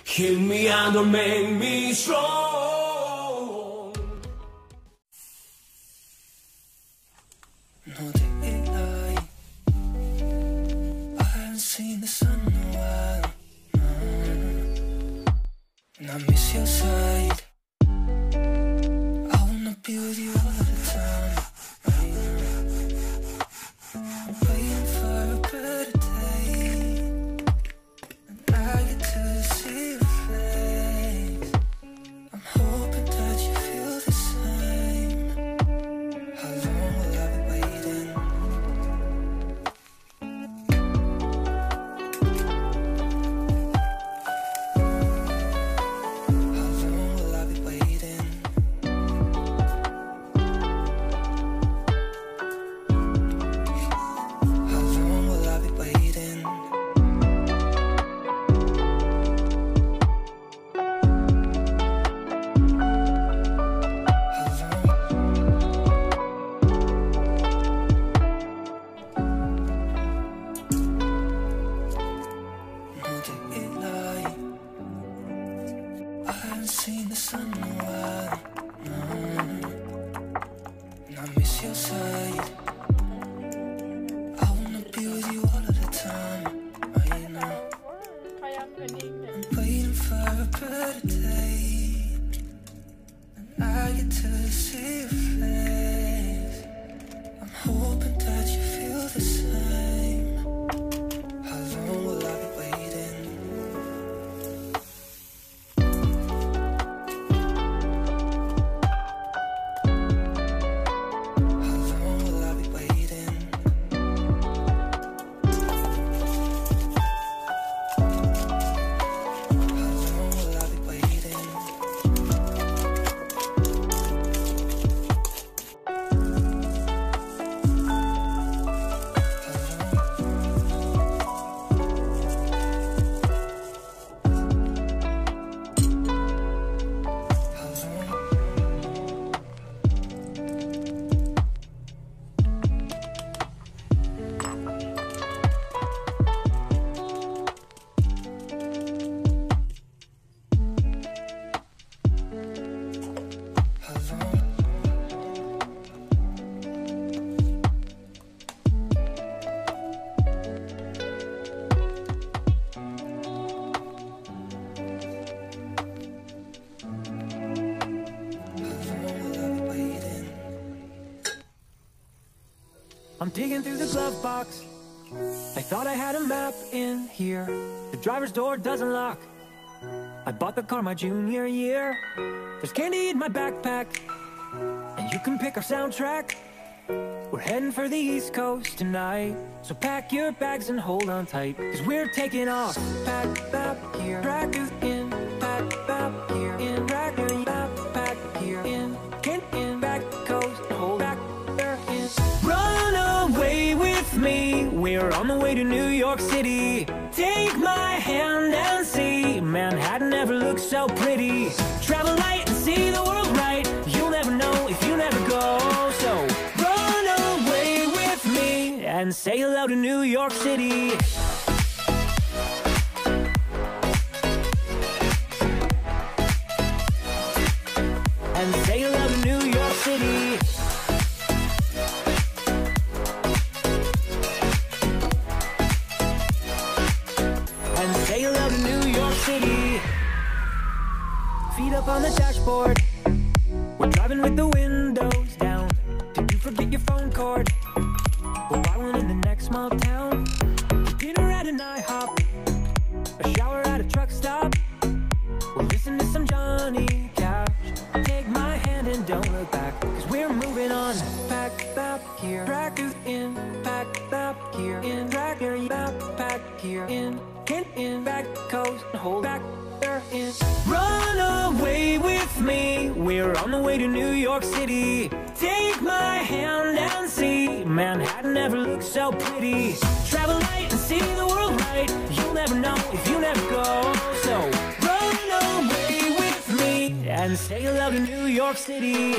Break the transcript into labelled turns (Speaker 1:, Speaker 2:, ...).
Speaker 1: Heal me and don't make me strong.
Speaker 2: No daylight, I haven't seen the sun in a while. And I miss your side. I wanna be with you all of the time. I'm waiting for a better day, and I get to see your face. I'm hoping that you feel the same. How long will I be waiting? How long will I be waiting? How long will I be waiting? How long? No daylight, I haven't seen the sun in a while. And I miss your side. I wanna be with you all of the time. I know. I'm waiting for a better day, and I get to see your face. I'm hoping that you feel the same. How long will I be waiting? How long will I be waiting? How long will I be waiting? How long? How long? How long will I be waiting?
Speaker 3: I'm digging through the glove box. I thought I had a map in here. The driver's door doesn't lock. I bought the car my junior year. There's candy in my backpack, and you can pick our soundtrack. We're heading for the East Coast tonight, so pack your bags and hold on tight, cause we're taking off. Pack up here, track is in. Pack up here, in. Track your backpack here, in back coast, hold back there in. Run away with me, we're on the way to New York City. Take my hand and see, Manhattan never looks so pretty. Travel light and see the world right, you'll never know if you never go. So run away with me and say hello to New York City. And say hello to New York City. And say hello to New York City. Feet up on the dashboard, we're driving with the windows down. Did you forget your phone cord? We'll buy one in the next small town. Dinner at an IHOP, a shower at a truck stop. We'll listen to some Johnny Cash. Take my hand and don't look back, cause we're moving on. Pack up here, track is in. Pack up here, in. Track your backpack here, in back coast, hold back there in. Run away with me, we're on the way to New York City. Take my hand and see, Manhattan never looks so pretty. Travel light and see the world right, you'll never know if you never go. So run away with me and say hello to New York City.